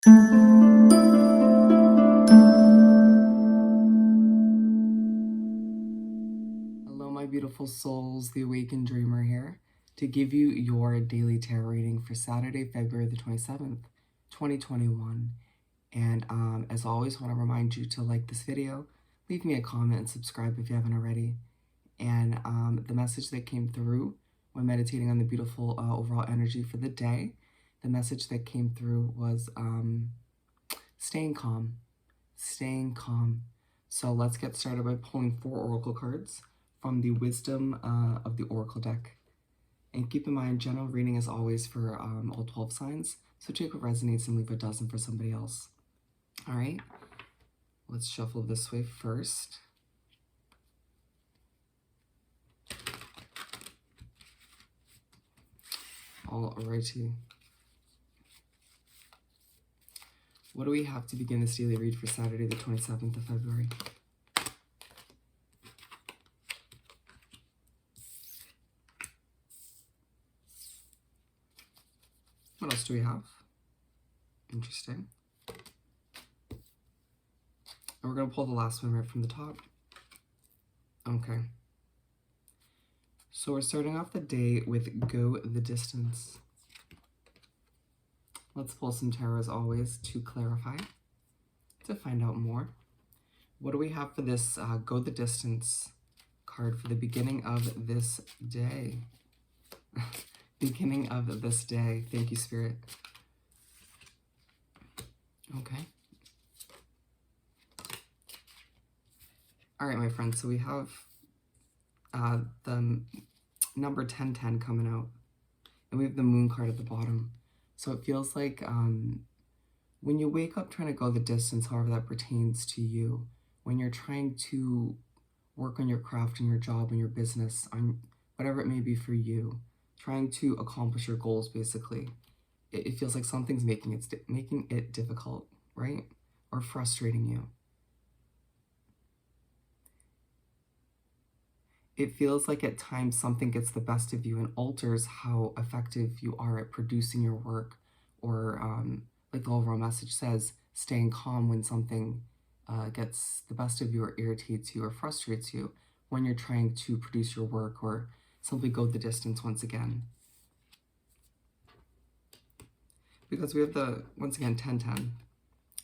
Hello, my beautiful souls, the Awakened Dreamer here to give you your daily tarot reading for Saturday, February the 27th, 2021. And as always, I want to remind you to like this video, leave me a comment, and subscribe if you haven't already. And the message that came through when meditating on the beautiful overall energy for the day, the message that came through was staying calm, staying calm. So let's get started by pulling 4 oracle cards from the Wisdom of the Oracle deck. And keep in mind, general reading is always for all 12 signs, so take what resonates and leave what doesn't for somebody else. All right, let's shuffle this way first. All righty. What do we have to begin this daily read for Saturday, the 27th of February? What else do we have? Interesting. And we're going to pull the last one right from the top. Okay. So we're starting off the day with Go the Distance. Let's pull some tarot as always to clarify, to find out more. What do we have for this Go the Distance card for the beginning of this day? Beginning of this day. Thank you, Spirit. Okay. All right, my friends. So we have the number 1010 coming out, and we have the Moon card at the bottom. So it feels like when you wake up trying to go the distance, however that pertains to you, when you're trying to work on your craft and your job and your business, on whatever it may be for you, trying to accomplish your goals, basically, it feels like something's making it difficult, right? Or frustrating you. It feels like at times something gets the best of you and alters how effective you are at producing your work, or like the overall message says, staying calm when something gets the best of you or irritates you or frustrates you when you're trying to produce your work or simply go the distance once again. Because we have the, once again, 1010.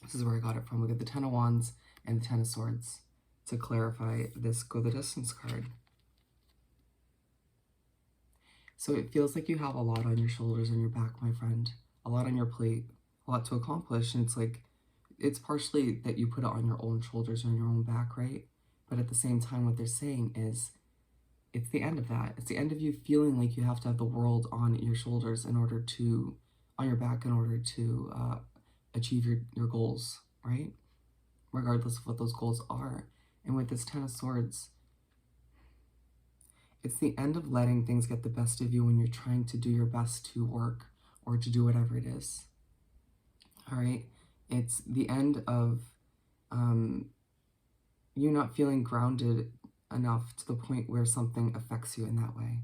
This is where I got it from. We got the 10 of Wands and the 10 of Swords to clarify this Go the Distance card. So it feels like you have a lot on your shoulders and your back, my friend. A lot on your plate, a lot to accomplish. And it's like, it's partially that you put it on your own shoulders or on your own back, right? But at the same time, what they're saying is, it's the end of that. It's the end of you feeling like you have to have the world on your shoulders in order to, on your back in order to achieve your goals, right? Regardless of what those goals are. And with this 10 of Swords, it's the end of letting things get the best of you when you're trying to do your best to work or to do whatever it is. All right? It's the end of you not feeling grounded enough to the point where something affects you in that way,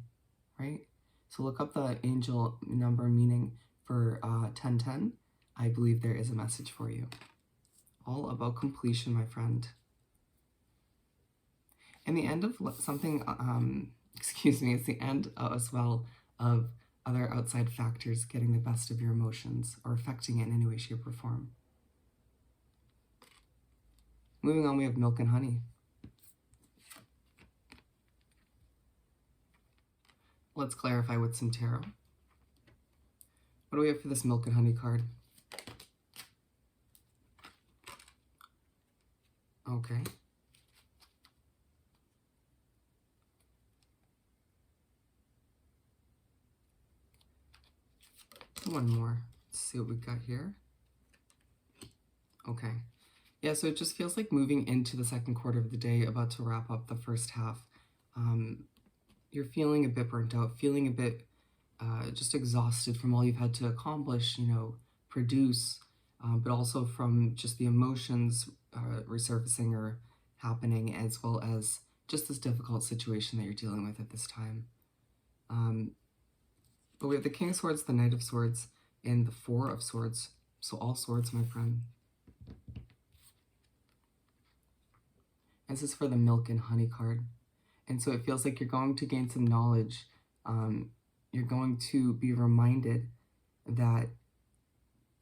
right? So look up the angel number meaning for 1010. I believe there is a message for you. All about completion, my friend. And the end of something, excuse me, it's the end as well of other outside factors getting the best of your emotions or affecting it in any way, shape, or form. Moving on, we have Milk and Honey. Let's clarify with some tarot. What do we have for this Milk and Honey card? Okay. One more. Let's see what we got here. Okay. Yeah, so it just feels like moving into the second quarter of the day, about to wrap up the first half. You're feeling a bit burnt out, feeling a bit just exhausted from all you've had to accomplish, you know, produce, but also from just the emotions resurfacing or happening, as well as just this difficult situation that you're dealing with at this time. But we have the King of Swords, the Knight of Swords, and the Four of Swords So all swords, my friend. This is for the milk and honey card. And so it feels like you're going to gain some knowledge. You're going to be reminded that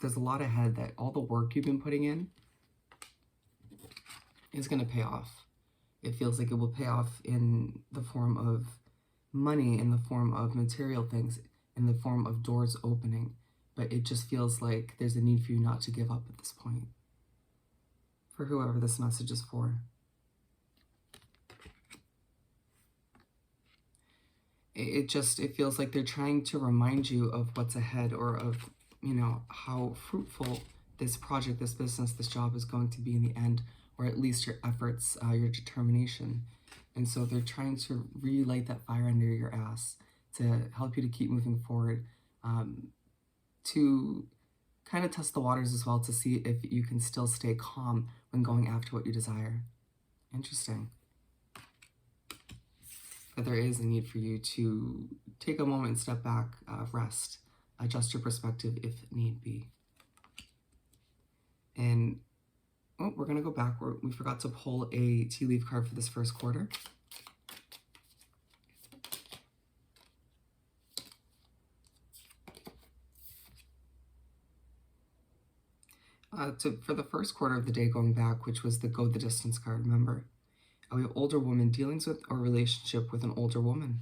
there's a lot ahead, that all the work you've been putting in is going to pay off. It feels like it will pay off in the form of money, in the form of material things, in the form of doors opening. But it just feels like there's a need for you not to give up at this point. For whoever this message is for. It feels like they're trying to remind you of what's ahead, or of, how fruitful this project, this business, this job is going to be in the end, or at least your efforts, your determination. And so they're trying to relight that fire under your ass to help you to keep moving forward, to kind of test the waters as well, to see if you can still stay calm when going after what you desire. Interesting. But there is a need for you to take a moment, step back, rest, adjust your perspective if need be. And we're going to go back. We forgot to pull a tea leaf card for this first quarter. For the first quarter of the day going back, which was the go the distance card, remember? We have older woman, dealings with or relationship with an older woman.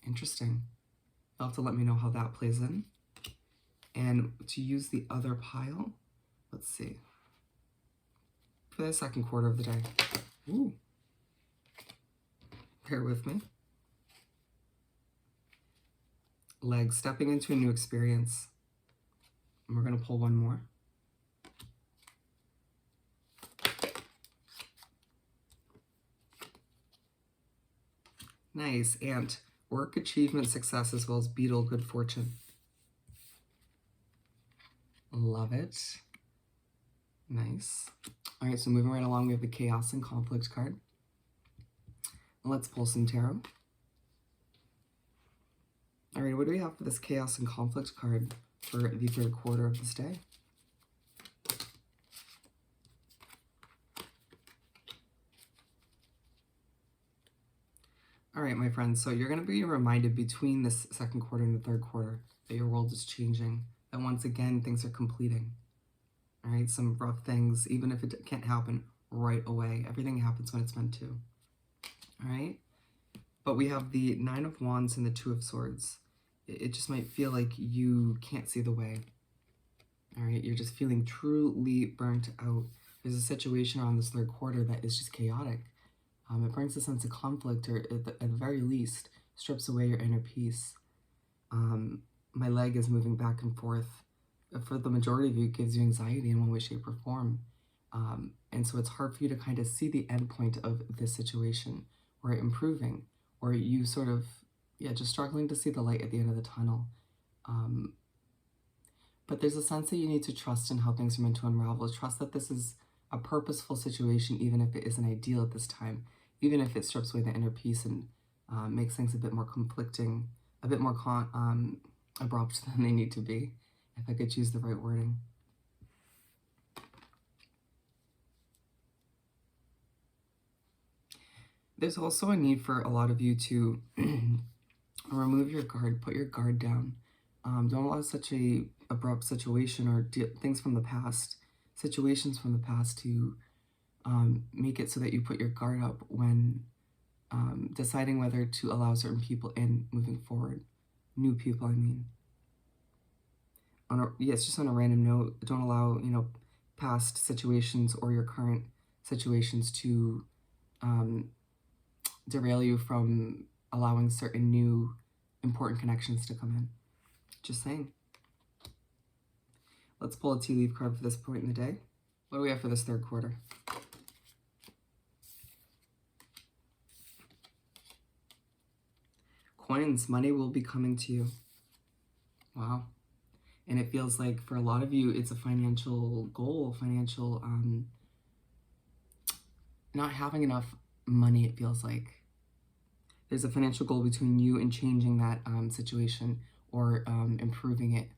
Interesting. You'll have to let me know how that plays in. And to use the other pile, let's see. For the second quarter of the day. Ooh. Bear with me. Legs, stepping into a new experience. And we're going to pull one more. Nice. And work, achievement, success, as well as beetle, good fortune. Love it. Nice. All right, so moving right along, we have the chaos and conflict card. Let's pull some tarot. All right, what do we have for this chaos and conflict card for the third quarter of this day? All right, my friends, so you're going to be reminded between this second quarter and the third quarter that your world is changing, that once again, things are completing. All right, some rough things, even if it can't happen right away. Everything happens when it's meant to. All right, but we have the Nine of Wands and the Two of Swords. It just might feel like you can't see the way. All right, you're just feeling truly burnt out. There's a situation around this third quarter that is just chaotic. It brings a sense of conflict, or at the very least, strips away your inner peace. My leg is moving back and forth. For the majority of you, it gives you anxiety in one way, shape, or form. And so it's hard for you to kind of see the end point of this situation, or improving, or you sort of, just struggling to see the light at the end of the tunnel. But there's a sense that you need to trust in how things are meant to unravel. Trust that this is a purposeful situation, even if it isn't ideal at this time, even if it strips away the inner peace and makes things a bit more conflicting, a bit more abrupt than they need to be, if I could choose the right wording. There's also a need for a lot of you to remove your guard, put your guard down. Don't allow such a abrupt situation or things from the past, situations from the past to make it so that you put your guard up when deciding whether to allow certain people in moving forward. New people, I mean. Just on a random note, don't allow, past situations or your current situations to derail you from allowing certain new important connections to come in. Just saying. Let's pull a tea leaf card for this point in the day. What do we have for this third quarter? Coins, money will be coming to you. Wow. And it feels like for a lot of you, it's a financial goal, not having enough money, it feels like. There's a financial goal between you and changing that situation, or improving it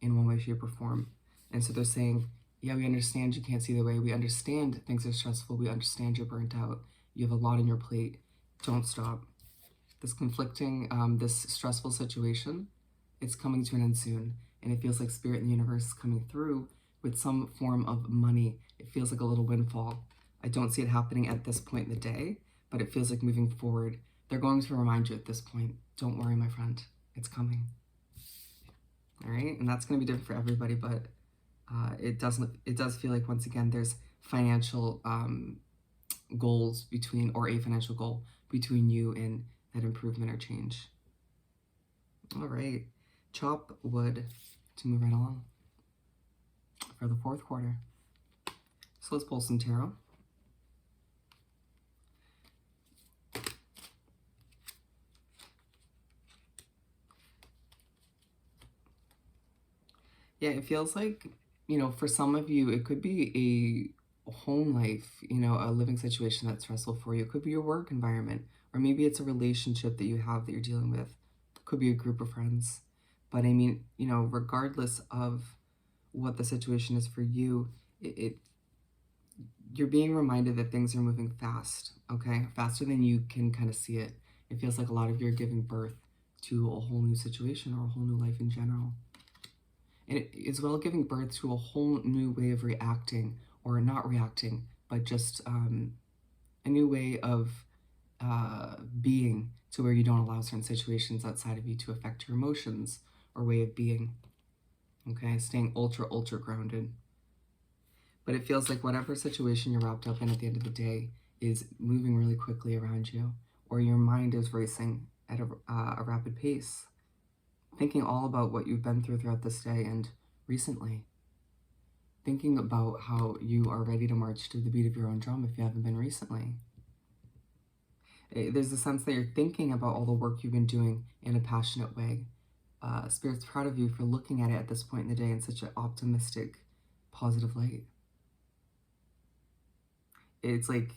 in one way, shape, or form. And so they're saying, yeah, we understand you can't see the way. We understand things are stressful. We understand you're burnt out. You have a lot on your plate. Don't stop. This conflicting, this stressful situation, it's coming to an end soon. And it feels like Spirit and the universe is coming through with some form of money. It feels like a little windfall. I don't see it happening at this point in the day, but it feels like moving forward. They're going to remind you at this point, don't worry, my friend, it's coming. All right, and that's going to be different for everybody, but it does feel like, once again, there's financial goals between, or a financial goal between you and that improvement or change. All right, chop wood to move right along for the fourth quarter. So let's pull some tarot. Yeah, it feels like, for some of you, it could be a home life, a living situation that's stressful for you. It could be your work environment, or maybe it's a relationship that you have that you're dealing with. It could be a group of friends. But I mean, regardless of what the situation is for you, you're being reminded that things are moving fast, okay? Faster than you can kind of see it. It feels like a lot of you are giving birth to a whole new situation or a whole new life in general. And it is well giving birth to a whole new way of reacting, or not reacting, but just a new way of being, to where you don't allow certain situations outside of you to affect your emotions or way of being. Okay, staying ultra grounded. But it feels like whatever situation you're wrapped up in at the end of the day is moving really quickly around you, or your mind is racing at a rapid pace, thinking all about what you've been throughout this day and recently. Thinking about how you are ready to march to the beat of your own drum if you haven't been recently. There's a sense that you're thinking about all the work you've been doing in a passionate way. Spirit's proud of you for looking at it at this point in the day in such an optimistic, positive light. It's like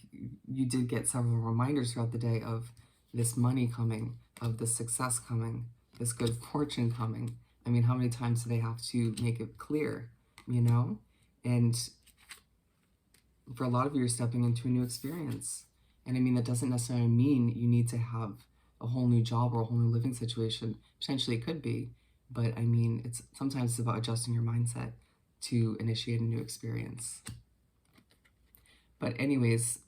you did get several reminders throughout the day of this money coming, of this success coming, this good fortune coming. I mean, how many times do they have to make it clear, And for a lot of you, you're stepping into a new experience. And I mean, that doesn't necessarily mean you need to have a whole new job or a whole new living situation. Potentially it could be, but I mean, sometimes it's about adjusting your mindset to initiate a new experience. But anyways,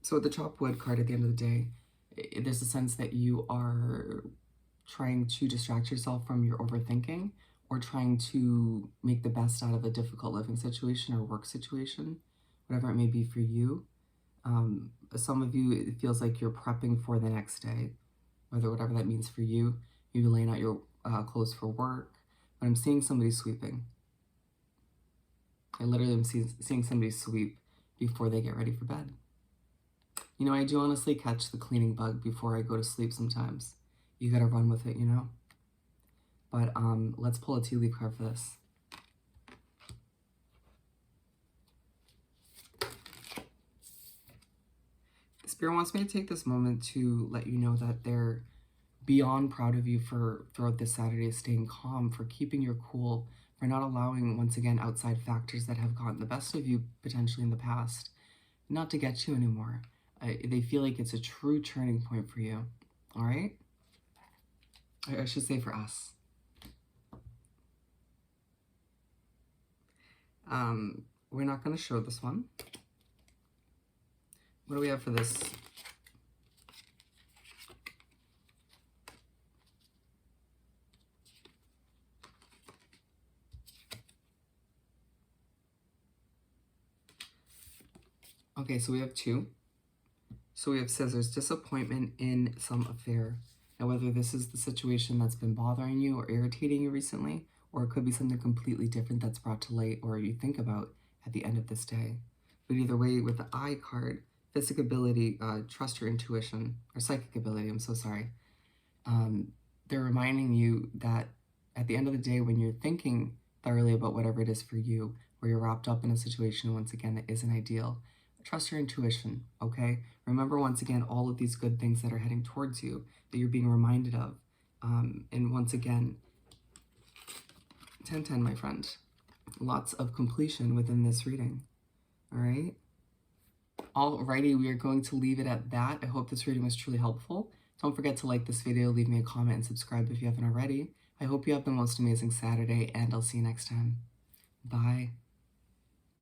so with the chop wood card at the end of the day, there's a sense that you are trying to distract yourself from your overthinking, or trying to make the best out of a difficult living situation or work situation, whatever it may be for you. Some of you, it feels like you're prepping for the next day, whatever that means for you. Maybe laying out your clothes for work. But I'm seeing somebody sweeping. I literally am seeing somebody sweep before they get ready for bed. I do honestly catch the cleaning bug before I go to sleep sometimes. You gotta run with it, But let's pull a tea leaf card for this. Spirit wants me to take this moment to let you know that they're beyond proud of you for, throughout this Saturday, staying calm, for keeping your cool, for not allowing, once again, outside factors that have gotten the best of you potentially in the past, not to get you anymore. They feel like it's a true turning point for you, all right? I should say for us. We're not going to show this one. What do we have for this? Okay, so we have two. So we have scissors, disappointment in some affair. Now, whether this is the situation that's been bothering you or irritating you recently, or it could be something completely different that's brought to light or you think about at the end of this day. But either way, with the eye card, physic ability, trust your intuition, or psychic ability, I'm so sorry. They're reminding you that at the end of the day, when you're thinking thoroughly about whatever it is for you, where you're wrapped up in a situation, once again, that isn't ideal, trust your intuition, okay? Remember, once again, all of these good things that are heading towards you, that you're being reminded of. And once again, 10-10, my friend. lots of completion within this reading. All right. Alrighty, we are going to leave it at that. I hope this reading was truly helpful. Don't forget to like this video, leave me a comment, and subscribe if you haven't already. I hope you have the most amazing Saturday, and I'll see you next time. Bye.